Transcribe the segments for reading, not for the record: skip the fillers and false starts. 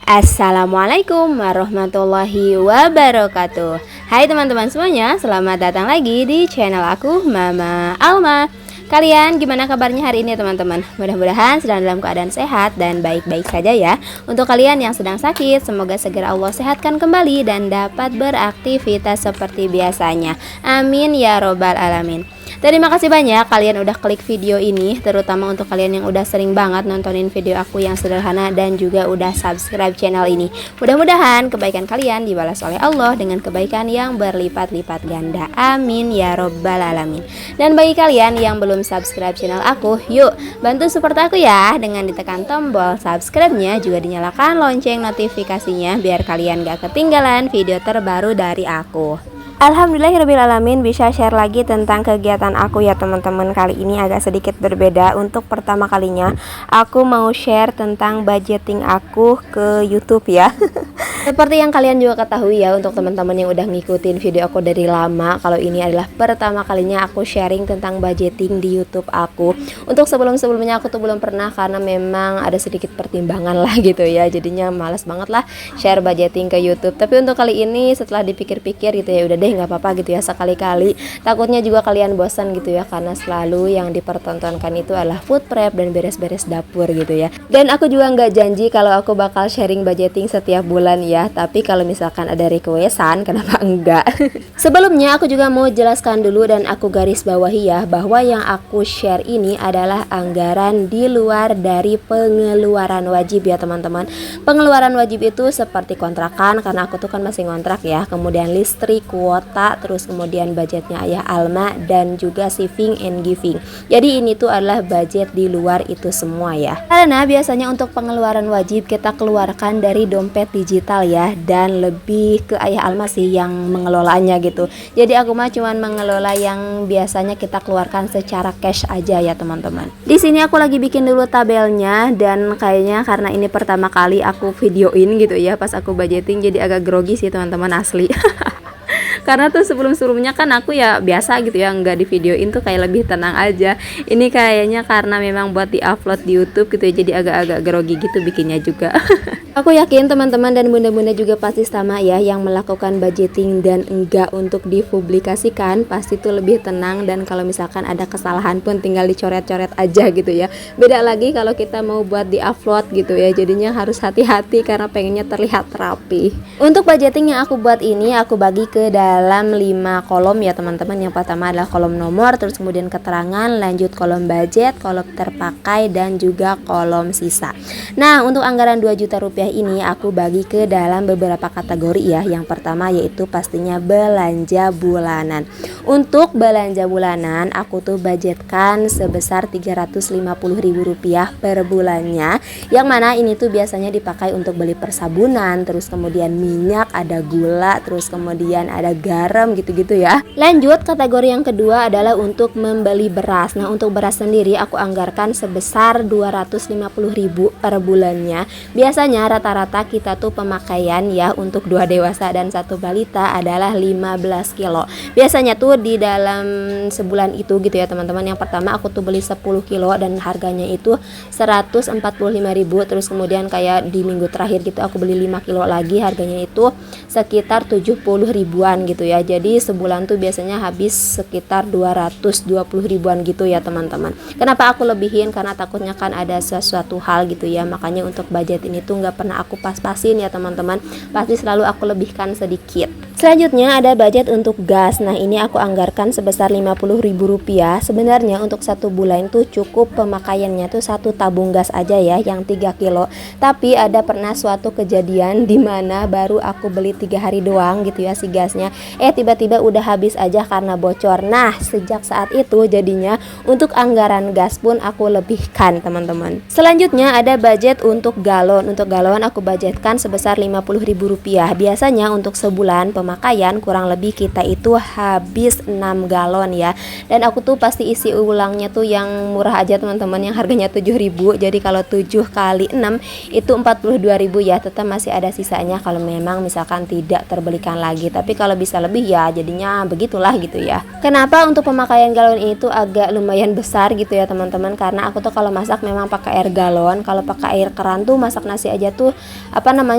Assalamualaikum warahmatullahi wabarakatuh. Hai teman-teman semuanya, selamat datang lagi di channel aku, Mama Alma. Kalian gimana kabarnya hari ini teman-teman? Mudah-mudahan sedang dalam keadaan sehat dan baik-baik saja ya. Untuk kalian yang sedang sakit, semoga segera Allah sehatkan kembali dan dapat beraktivitas seperti biasanya. Amin ya robbal alamin. Terima kasih banyak kalian udah klik video ini, terutama untuk kalian yang udah sering banget nontonin video aku yang sederhana dan juga udah subscribe channel ini. Mudah-mudahan kebaikan kalian dibalas oleh Allah dengan kebaikan yang berlipat-lipat ganda. Amin ya robbal alamin. Dan bagi kalian yang belum subscribe channel aku, yuk bantu support aku ya dengan ditekan tombol subscribe-nya, juga dinyalakan lonceng notifikasinya biar kalian gak ketinggalan video terbaru dari aku. Alhamdulillahirrabbilalamin, bisa share lagi tentang kegiatan aku ya teman-teman. Kali ini agak sedikit berbeda. Untuk pertama kalinya aku mau share tentang budgeting aku ke YouTube ya. Seperti yang kalian juga ketahui ya, untuk teman-teman yang udah ngikutin video aku dari lama, kalau ini adalah pertama kalinya aku sharing tentang budgeting di YouTube aku. Untuk sebelum-sebelumnya aku tuh belum pernah, karena memang ada sedikit pertimbangan lah gitu ya, jadinya males banget lah share budgeting ke YouTube. Tapi untuk kali ini setelah dipikir-pikir gitu ya, udah deh nggak apa-apa gitu ya, sekali-kali. Takutnya juga kalian bosan gitu ya, karena selalu yang dipertontonkan itu adalah food prep dan beres-beres dapur gitu ya. Dan aku juga nggak janji kalau aku bakal sharing budgeting setiap bulan ya, tapi kalau misalkan ada requestan, kenapa enggak? Sebelumnya aku juga mau jelaskan dulu dan aku garis bawahi ya, bahwa yang aku share ini adalah anggaran di luar dari pengeluaran wajib ya teman-teman. Pengeluaran wajib itu seperti kontrakan, karena aku tuh kan masih ngontrak ya, kemudian listrik, kuota, terus kemudian budgetnya ayah Alma, dan juga saving and giving. Jadi ini tuh adalah budget di luar itu semua ya, karena biasanya untuk pengeluaran wajib kita keluarkan dari dompet digital ya, dan lebih ke ayah Alma sih yang mengelolanya gitu. Jadi aku mah cuman mengelola yang biasanya kita keluarkan secara cash aja ya teman-teman. Di sini aku lagi bikin dulu tabelnya, dan kayaknya karena ini pertama kali aku videoin gitu ya pas aku budgeting, jadi agak grogi sih teman-teman, asli. Karena tuh sebelum-sebelumnya kan aku ya biasa gitu ya, nggak di videoin tuh kayak lebih tenang aja. Ini kayaknya karena memang buat di-upload di YouTube gitu ya, jadi agak-agak grogi gitu bikinnya juga. Aku yakin teman-teman dan bunda-bunda juga pasti sama ya, yang melakukan budgeting dan enggak untuk dipublikasikan pasti tuh lebih tenang, dan kalau misalkan ada kesalahan pun tinggal dicoret-coret aja gitu ya. Beda lagi kalau kita mau buat di-upload gitu ya, jadinya harus hati-hati karena pengennya terlihat rapi. Untuk budgeting yang aku buat ini aku bagi ke dalam 5 kolom ya teman-teman. Yang pertama adalah kolom nomor, terus kemudian keterangan, lanjut kolom budget, kolom terpakai, dan juga kolom sisa. Nah, untuk anggaran 2 juta rupiah ini aku bagi ke dalam beberapa kategori ya. Yang pertama yaitu pastinya belanja bulanan. Untuk belanja bulanan aku tuh budgetkan sebesar Rp350.000 per bulannya, yang mana ini tuh biasanya dipakai untuk beli persabunan, terus kemudian minyak, ada gula, terus kemudian ada garam gitu-gitu ya. Lanjut kategori yang kedua adalah untuk membeli beras. Nah, untuk beras sendiri aku anggarkan sebesar Rp250.000 per bulannya. Biasanya rata-rata kita tuh pemakaian ya untuk 2 dewasa dan 1 balita adalah 15 kilo. Biasanya tuh di dalam sebulan itu gitu ya teman-teman. Yang pertama aku tuh beli 10 kilo dan harganya itu Rp145.000. Terus kemudian kayak di minggu terakhir gitu aku beli 5 kilo lagi, harganya itu sekitar 70 ribuan gitu ya. Jadi sebulan tuh biasanya habis sekitar 220 ribuan gitu ya teman-teman. Kenapa aku lebihin? Karena takutnya kan ada sesuatu hal gitu ya, makanya untuk budget ini tuh nggak pernah aku pas-pasin ya teman-teman, pasti selalu aku lebihkan sedikit. Selanjutnya ada budget untuk gas. Nah, ini aku anggarkan sebesar Rp50.000. Sebenarnya untuk 1 bulan tuh cukup pemakaiannya tuh 1 tabung gas aja ya, yang 3 kilo. Tapi ada pernah suatu kejadian di mana baru aku beli 3 hari doang gitu ya si gasnya, tiba-tiba udah habis aja karena bocor. Nah, sejak saat itu jadinya untuk anggaran gas pun aku lebihkan teman-teman. Selanjutnya ada budget untuk galon. Untuk galon aku budgetkan sebesar Rp50.000. Biasanya untuk sebulan pemakaian pemakaian kurang lebih kita itu habis 6 galon ya. Dan aku tuh pasti isi ulangnya tuh yang murah aja teman-teman, yang harganya 7.000. Jadi kalau 7 kali 6 itu 42.000 ya, tetap masih ada sisanya kalau memang misalkan tidak terbelikan lagi. Tapi kalau bisa lebih ya jadinya begitulah gitu ya. Kenapa untuk pemakaian galon itu agak lumayan besar gitu ya teman-teman, karena aku tuh kalau masak memang pakai air galon. Kalau pakai air keran tuh masak nasi aja tuh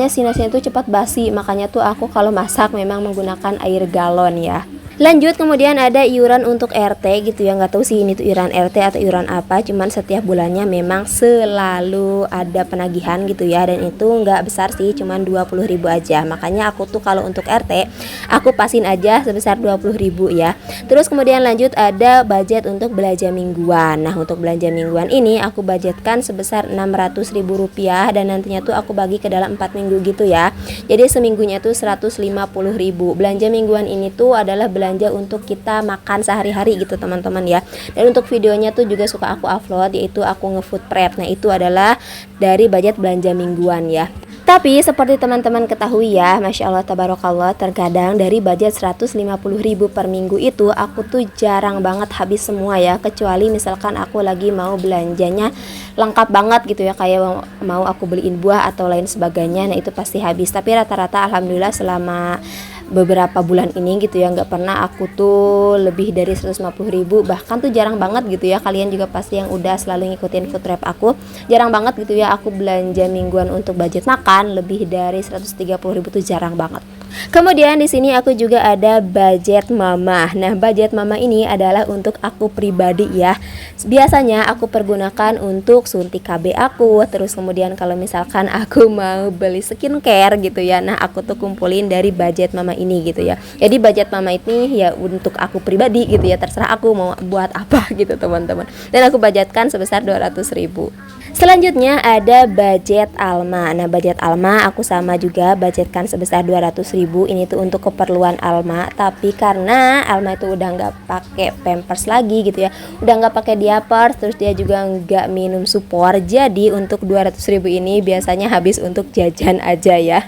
si nasinya tuh cepat basi. Makanya tuh aku kalau masak memang menggunakan air galon ya. Lanjut, kemudian ada iuran untuk RT gitu ya, nggak tahu sih ini tuh iuran RT atau iuran apa, cuman setiap bulannya memang selalu ada penagihan gitu ya, dan itu nggak besar sih, cuman 20.000 aja. Makanya aku tuh kalau untuk RT aku pasin aja sebesar 20.000 ya. Terus kemudian lanjut ada budget untuk belanja mingguan. Nah, untuk belanja mingguan ini aku budgetkan sebesar 600.000 rupiah, dan nantinya tuh aku bagi ke dalam 4 minggu gitu ya. Jadi seminggunya tuh 150.000. Belanja mingguan ini tuh adalah belanja untuk kita makan sehari-hari gitu teman-teman ya. Dan untuk videonya tuh juga suka aku upload, yaitu aku nge-food prep. Nah, itu adalah dari budget belanja mingguan ya. Tapi seperti teman-teman ketahui ya, Masya Allah tabarakallah, terkadang dari budget 150.000 per minggu itu aku tuh jarang banget habis semua ya. Kecuali misalkan aku lagi mau belanjanya lengkap banget gitu ya, kayak mau aku beliin buah atau lain sebagainya. Nah, itu pasti habis. Tapi rata-rata alhamdulillah selama beberapa bulan ini gitu ya, nggak pernah aku tuh lebih dari 150.000, bahkan tuh jarang banget gitu ya. Kalian juga pasti yang udah selalu ngikutin food trap aku, jarang banget gitu ya aku belanja mingguan untuk budget makan lebih dari 130.000 tuh jarang banget. Kemudian di sini aku juga ada budget mama. Nah, budget mama ini adalah untuk aku pribadi ya. Biasanya aku pergunakan untuk suntik KB aku. Terus kemudian kalau misalkan aku mau beli skincare gitu ya, nah aku tuh kumpulin dari budget mama ini gitu ya. Jadi budget mama ini ya untuk aku pribadi gitu ya, terserah aku mau buat apa gitu teman-teman. Dan aku budgetkan sebesar 200.000. Selanjutnya ada budget Alma. Nah, budget Alma aku sama juga budgetkan sebesar 200.000. Ini tuh untuk keperluan Alma. Tapi karena Alma itu udah nggak pakai pampers lagi gitu ya, udah nggak pakai diapers, terus dia juga nggak minum supor. Jadi untuk 200.000 ini biasanya habis untuk jajan aja ya.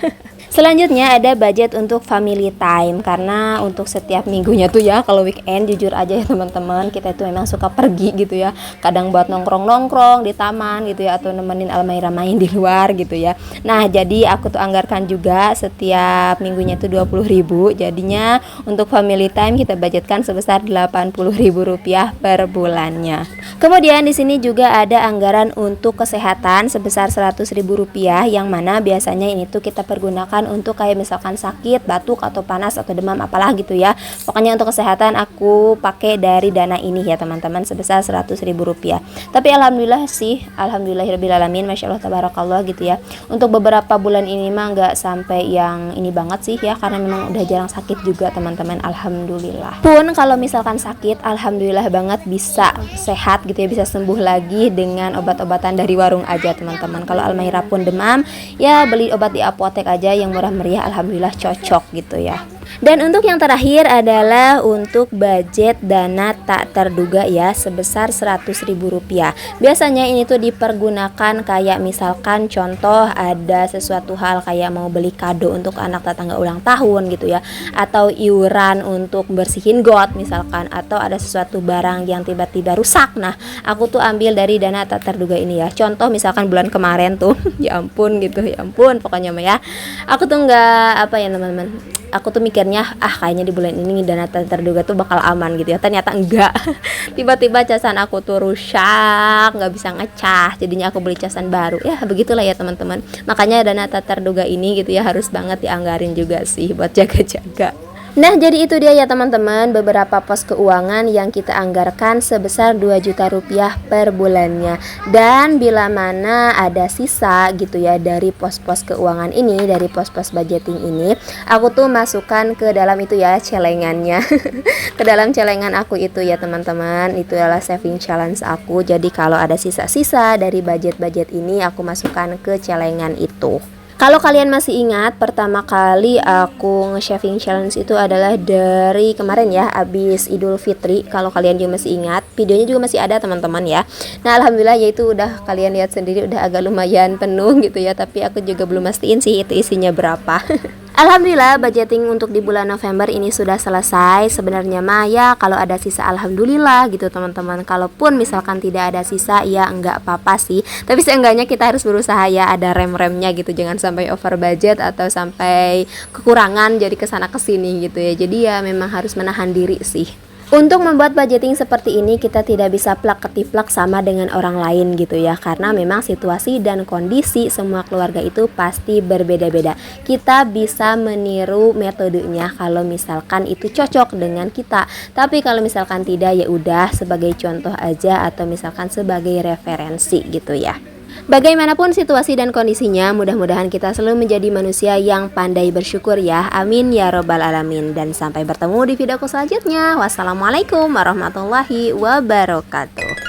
Selanjutnya ada budget untuk family time, karena untuk setiap minggunya tuh ya, kalau weekend jujur aja ya teman-teman, kita itu memang suka pergi gitu ya, kadang buat nongkrong-nongkrong di taman gitu ya, atau nemenin Almaira main di luar gitu ya. Nah, jadi aku tuh anggarkan juga setiap minggunya tuh 20.000. Jadinya untuk family time kita budgetkan sebesar 80.000 rupiah per bulannya. Kemudian di sini juga ada anggaran untuk kesehatan sebesar 100.000 rupiah, yang mana biasanya ini tuh kita pergunakan untuk kayak misalkan sakit, batuk atau panas atau demam apalah gitu ya. Pokoknya untuk kesehatan aku pakai dari dana ini ya teman-teman, sebesar 100.000 rupiah. Tapi alhamdulillah sih, alhamdulillahirobbilalamin, Masya Allah tabarakallah gitu ya. Untuk beberapa bulan ini mah nggak sampai yang ini banget sih ya, karena memang udah jarang sakit juga teman-teman, alhamdulillah. Pun kalau misalkan sakit, alhamdulillah banget bisa sehat gitu ya, bisa sembuh lagi dengan obat-obatan dari warung aja teman-teman. Kalau Almaira pun demam ya beli obat di apotek aja yang murah meriah, alhamdulillah cocok gitu ya. Dan untuk yang terakhir adalah untuk budget dana tak terduga ya, sebesar 100.000 rupiah. Biasanya ini tuh dipergunakan kayak misalkan contoh ada sesuatu hal kayak mau beli kado untuk anak tetangga ulang tahun gitu ya, atau iuran untuk bersihin got misalkan, atau ada sesuatu barang yang tiba-tiba rusak. Nah, aku tuh ambil dari dana tak terduga ini ya. Contoh misalkan bulan kemarin tuh ya ampun gitu, ya ampun pokoknya mah ya, aku tuh nggak apa ya teman-teman, aku tuh mikirnya kayaknya di bulan ini dana tak terduga tuh bakal aman gitu ya, ternyata enggak. Tiba-tiba casan aku tuh rusak, nggak bisa ngecas, jadinya aku beli casan baru ya. Begitulah ya teman-teman, makanya dana tak terduga ini gitu ya harus banget dianggarin juga sih buat jaga-jaga. Nah, jadi itu dia ya teman-teman, beberapa pos keuangan yang kita anggarkan sebesar 2 juta rupiah per bulannya. Dan bila mana ada sisa gitu ya dari pos-pos keuangan ini, dari pos-pos budgeting ini, aku tuh masukkan ke dalam itu ya celengannya. Ke dalam celengan aku itu ya teman-teman, itu adalah saving challenge aku. Jadi kalau ada sisa-sisa dari budget-budget ini, aku masukkan ke celengan itu. Kalau kalian masih ingat, pertama kali aku nge-shaving challenge itu adalah dari kemarin ya, abis Idul Fitri. Kalau kalian juga masih ingat, videonya juga masih ada teman-teman ya. Nah, alhamdulillah ya itu udah kalian lihat sendiri, udah agak lumayan penuh gitu ya. Tapi aku juga belum mastiin sih itu isinya berapa. Alhamdulillah budgeting untuk di bulan November ini sudah selesai. Sebenarnya mah ya kalau ada sisa alhamdulillah gitu teman-teman. Kalaupun misalkan tidak ada sisa ya enggak apa-apa sih. Tapi seenggaknya kita harus berusaha ya ada rem-remnya gitu. Jangan sampai over budget atau sampai kekurangan jadi kesana kesini gitu ya. Jadi ya memang harus menahan diri sih. Untuk membuat budgeting seperti ini kita tidak bisa plak ketiplak sama dengan orang lain gitu ya. Karena memang situasi dan kondisi semua keluarga itu pasti berbeda-beda. Kita bisa meniru metodenya kalau misalkan itu cocok dengan kita. Tapi kalau misalkan tidak ya udah sebagai contoh aja atau misalkan sebagai referensi gitu ya. Bagaimanapun situasi dan kondisinya, mudah-mudahan kita selalu menjadi manusia yang pandai bersyukur ya. Amin ya robbal alamin. Dan sampai bertemu di videoku selanjutnya. Wassalamualaikum warahmatullahi wabarakatuh.